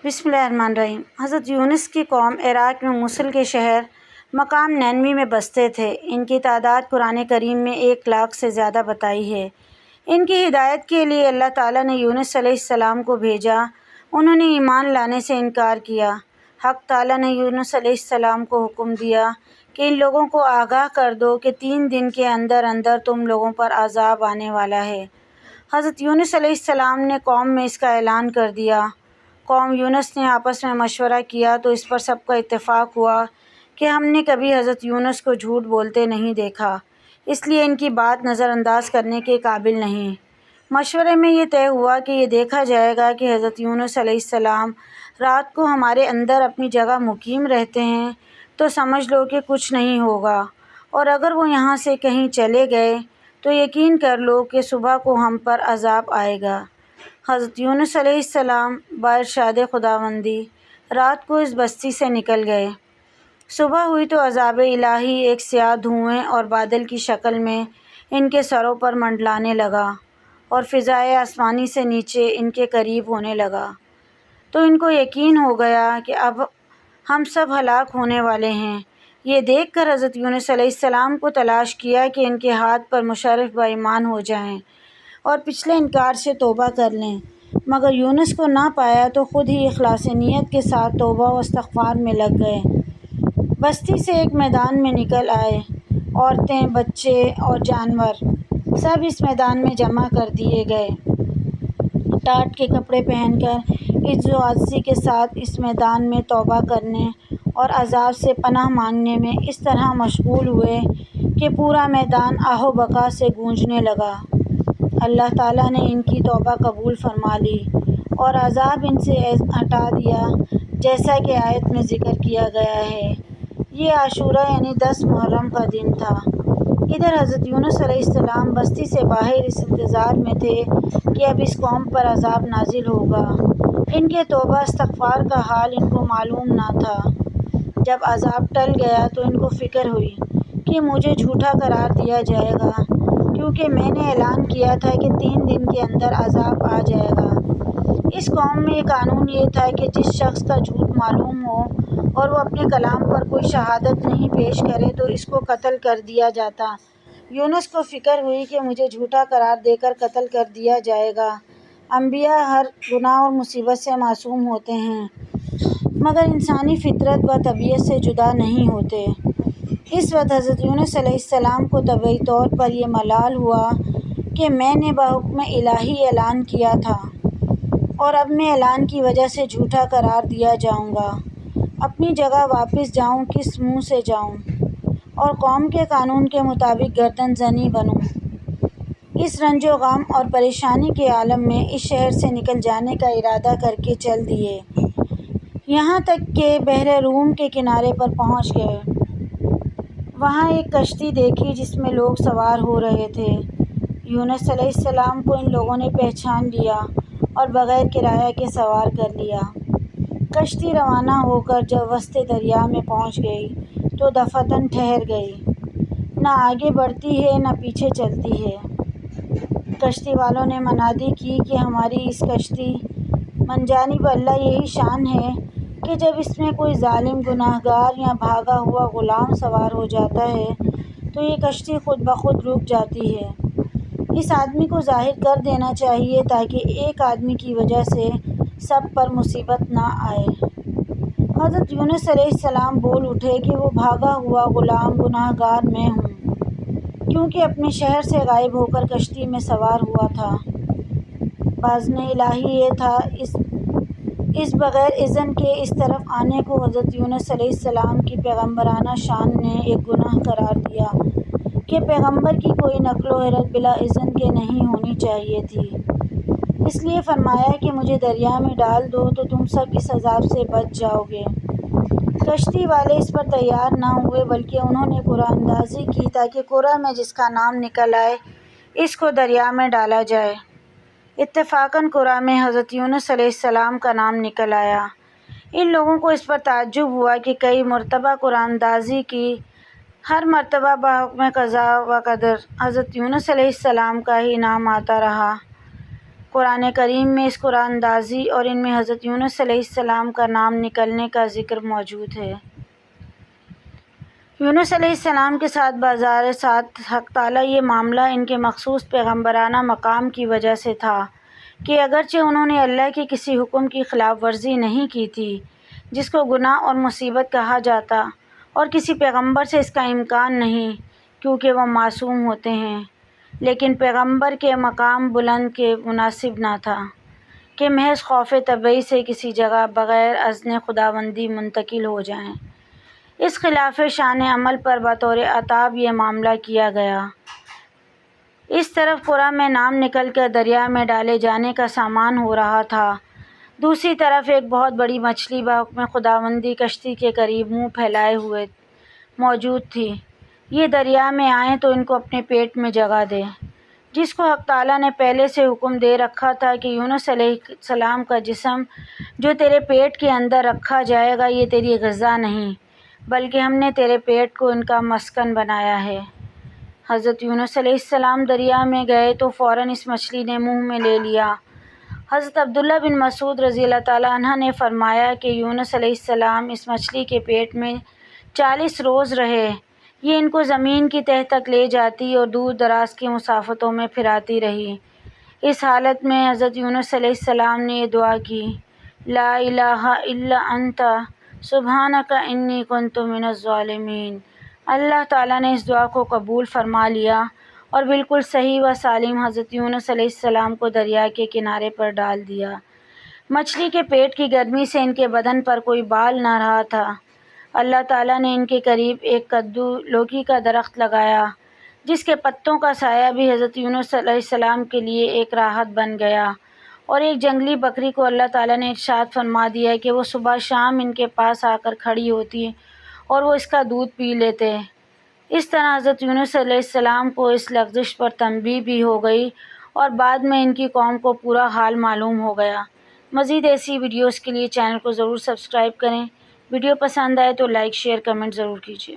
بسم اللہ الرحمن الرحیم۔ حضرت یونس کی قوم عراق میں موصل کے شہر مقام نینوی میں بستے تھے۔ ان کی تعداد قرآن کریم میں 1,00,000 سے زیادہ بتائی ہے۔ ان کی ہدایت کے لیے اللہ تعالیٰ نے یونس علیہ السلام کو بھیجا۔ انہوں نے ایمان لانے سے انکار کیا۔ حق تعالیٰ نے یونس علیہ السلام کو حکم دیا کہ ان لوگوں کو آگاہ کر دو کہ 3 دن کے اندر اندر تم لوگوں پر عذاب آنے والا ہے۔ حضرت یونس علیہ السلام نے قوم میں اس کا اعلان کر دیا۔ قوم یونس نے آپس میں مشورہ کیا تو اس پر سب کا اتفاق ہوا کہ ہم نے کبھی حضرت یونس کو جھوٹ بولتے نہیں دیکھا، اس لیے ان کی بات نظر انداز کرنے کے قابل نہیں۔ مشورے میں یہ طے ہوا کہ یہ دیکھا جائے گا کہ حضرت یونس علیہ السلام رات کو ہمارے اندر اپنی جگہ مقیم رہتے ہیں تو سمجھ لو کہ کچھ نہیں ہوگا، اور اگر وہ یہاں سے کہیں چلے گئے تو یقین کر لو کہ صبح کو ہم پر عذاب آئے گا۔ حضرت یونس علیہ السلام بارشاد خداوندی رات کو اس بستی سے نکل گئے۔ صبح ہوئی تو عذاب الہی ایک سیاہ دھوئیں اور بادل کی شکل میں ان کے سروں پر منڈلانے لگا اور فضائے آسمانی سے نیچے ان کے قریب ہونے لگا، تو ان کو یقین ہو گیا کہ اب ہم سب ہلاک ہونے والے ہیں۔ یہ دیکھ کر حضرت یونس علیہ السلام کو تلاش کیا کہ ان کے ہاتھ پر مشرف با ایمان ہو جائیں اور پچھلے انکار سے توبہ کر لیں، مگر یونس کو نہ پایا تو خود ہی اخلاص نیت کے ساتھ توبہ و استغفار میں لگ گئے۔ بستی سے ایک میدان میں نکل آئے۔ عورتیں، بچے اور جانور سب اس میدان میں جمع کر دیے گئے۔ ٹاٹ کے کپڑے پہن کر عجز و عاجزی کے ساتھ اس میدان میں توبہ کرنے اور عذاب سے پناہ مانگنے میں اس طرح مشغول ہوئے کہ پورا میدان آہ و بکا سے گونجنے لگا۔ اللہ تعالیٰ نے ان کی توبہ قبول فرما لی اور عذاب ان سے ہٹا دیا، جیسا کہ آیت میں ذکر کیا گیا ہے۔ یہ عاشوراء یعنی 10 محرم کا دن تھا۔ ادھر حضرت یونس علیہ السلام بستی سے باہر اس انتظار میں تھے کہ اب اس قوم پر عذاب نازل ہوگا۔ ان کے توبہ استغفار کا حال ان کو معلوم نہ تھا۔ جب عذاب ٹل گیا تو ان کو فکر ہوئی کہ مجھے جھوٹا قرار دیا جائے گا، کیونکہ میں نے اعلان کیا تھا کہ 3 دن کے اندر عذاب آ جائے گا۔ اس قوم میں قانون یہ تھا کہ جس شخص کا جھوٹ معلوم ہو اور وہ اپنے کلام پر کوئی شہادت نہیں پیش کرے تو اس کو قتل کر دیا جاتا۔ یونس کو فکر ہوئی کہ مجھے جھوٹا قرار دے کر قتل کر دیا جائے گا۔ انبیاء ہر گناہ اور مصیبت سے معصوم ہوتے ہیں، مگر انسانی فطرت و طبیعت سے جدا نہیں ہوتے۔ اس وقت حضرت یونس علیہ السلام کو طبعی طور پر یہ ملال ہوا کہ میں نے بحکم الہی اعلان کیا تھا اور اب میں اعلان کی وجہ سے جھوٹا قرار دیا جاؤں گا۔ اپنی جگہ واپس جاؤں کس منہ سے جاؤں اور قوم کے قانون کے مطابق گردن زنی بنوں۔ اس رنج و غم اور پریشانی کے عالم میں اس شہر سے نکل جانے کا ارادہ کر کے چل دیے، یہاں تک کہ بحر روم کے کنارے پر پہنچ گئے۔ وہاں ایک کشتی دیکھی جس میں لوگ سوار ہو رہے تھے۔ یونس علیہ السلام کو ان لوگوں نے پہچان لیا اور بغیر کرایہ کے سوار کر لیا۔ کشتی روانہ ہو کر جب وسط دریا میں پہنچ گئی تو دفعتاً ٹھہر گئی، نہ آگے بڑھتی ہے نہ پیچھے چلتی ہے۔ کشتی والوں نے منادی کی کہ ہماری اس کشتی من جانب اللہ یہی شان ہے کہ جب اس میں کوئی ظالم گناہگار یا بھاگا ہوا غلام سوار ہو جاتا ہے تو یہ کشتی خود بخود رک جاتی ہے۔ اس آدمی کو ظاہر کر دینا چاہیے تاکہ ایک آدمی کی وجہ سے سب پر مصیبت نہ آئے۔ حضرت یونس علیہ السلام بول اٹھے کہ وہ بھاگا ہوا غلام گناہگار میں ہوں، کیونکہ اپنے شہر سے غائب ہو کر کشتی میں سوار ہوا تھا۔ باذن الہی یہ تھا اس بغیر اذن کے اس طرف آنے کو حضرت یونس علیہ السلام کی پیغمبرانہ شان نے ایک گناہ قرار دیا کہ پیغمبر کی کوئی نقل و حرکت بلا اذن کے نہیں ہونی چاہیے تھی۔ اس لیے فرمایا کہ مجھے دریا میں ڈال دو تو تم سب اس عذاب سے بچ جاؤ گے۔ کشتی والے اس پر تیار نہ ہوئے بلکہ انہوں نے قرعہ اندازی کی تاکہ قرعہ میں جس کا نام نکل آئے اس کو دریا میں ڈالا جائے۔ اتفاقاً قرعہ میں حضرت یونس علیہ السلام کا نام نکل آیا۔ ان لوگوں کو اس پر تعجب ہوا کہ کئی مرتبہ قرعہ اندازی کی، ہر مرتبہ بحکم قضا و قدر حضرت یونس علیہ السلام کا ہی نام آتا رہا۔ قرآن کریم میں اس قرآن اندازی اور ان میں حضرت یونس علیہ السلام کا نام نکلنے کا ذکر موجود ہے۔ یونس علیہ السلام کے ساتھ بازار ساتھ حق تعالیٰ یہ معاملہ ان کے مخصوص پیغمبرانہ مقام کی وجہ سے تھا کہ اگرچہ انہوں نے اللہ کے کسی حکم کی خلاف ورزی نہیں کی تھی جس کو گناہ اور مصیبت کہا جاتا، اور کسی پیغمبر سے اس کا امکان نہیں کیونکہ وہ معصوم ہوتے ہیں، لیکن پیغمبر کے مقام بلند کے مناسب نہ تھا کہ محض خوف طبعی سے کسی جگہ بغیر اذن خداوندی منتقل ہو جائیں۔ اس خلاف شان عمل پر بطور عتاب یہ معاملہ کیا گیا۔ اس طرف قرآن میں نام نکل کر دریا میں ڈالے جانے کا سامان ہو رہا تھا، دوسری طرف ایک بہت بڑی مچھلی بحکم خداوندی کشتی کے قریب منہ پھیلائے ہوئے موجود تھی۔ یہ دریا میں آئیں تو ان کو اپنے پیٹ میں جگہ دے، جس کو حق تعالیٰ نے پہلے سے حکم دے رکھا تھا کہ یونس علیہ السلام کا جسم جو تیرے پیٹ کے اندر رکھا جائے گا یہ تیری غذا نہیں بلکہ ہم نے تیرے پیٹ کو ان کا مسکن بنایا ہے۔ حضرت یونس علیہ السلام دریا میں گئے تو فوراً اس مچھلی نے منہ میں لے لیا۔ حضرت عبداللہ بن مسعود رضی اللہ تعالیٰ عنہ نے فرمایا کہ یونس علیہ السلام اس مچھلی کے پیٹ میں 40 روز رہے، یہ ان کو زمین کی تہہ تک لے جاتی اور دور دراز کی مسافتوں میں پھراتی رہی۔ اس حالت میں حضرت یونس علیہ السلام نے یہ دعا کی، لا الہ الا انت سبحانک انی کنت من الظالمین۔ اللہ تعالیٰ نے اس دعا کو قبول فرما لیا اور بالکل صحیح و سالم حضرت یونس علیہ السلام کو دریا کے کنارے پر ڈال دیا۔ مچھلی کے پیٹ کی گرمی سے ان کے بدن پر کوئی بال نہ رہا تھا۔ اللہ تعالیٰ نے ان کے قریب ایک کدو لوکی کا درخت لگایا جس کے پتوں کا سایہ بھی حضرت یونس علیہ السلام کے لیے ایک راحت بن گیا، اور ایک جنگلی بکری کو اللہ تعالیٰ نے ارشاد فرما دیا کہ وہ صبح شام ان کے پاس آ کر کھڑی ہوتی اور وہ اس کا دودھ پی لیتے۔ اس طرح حضرت یونس علیہ السلام کو اس لغزش پر تنبیہ بھی ہو گئی اور بعد میں ان کی قوم کو پورا حال معلوم ہو گیا۔ مزید ایسی ویڈیوز کے لیے چینل کو ضرور سبسکرائب کریں۔ ویڈیو پسند آئے تو لائک، شیئر، کمنٹ ضرور کیجیے۔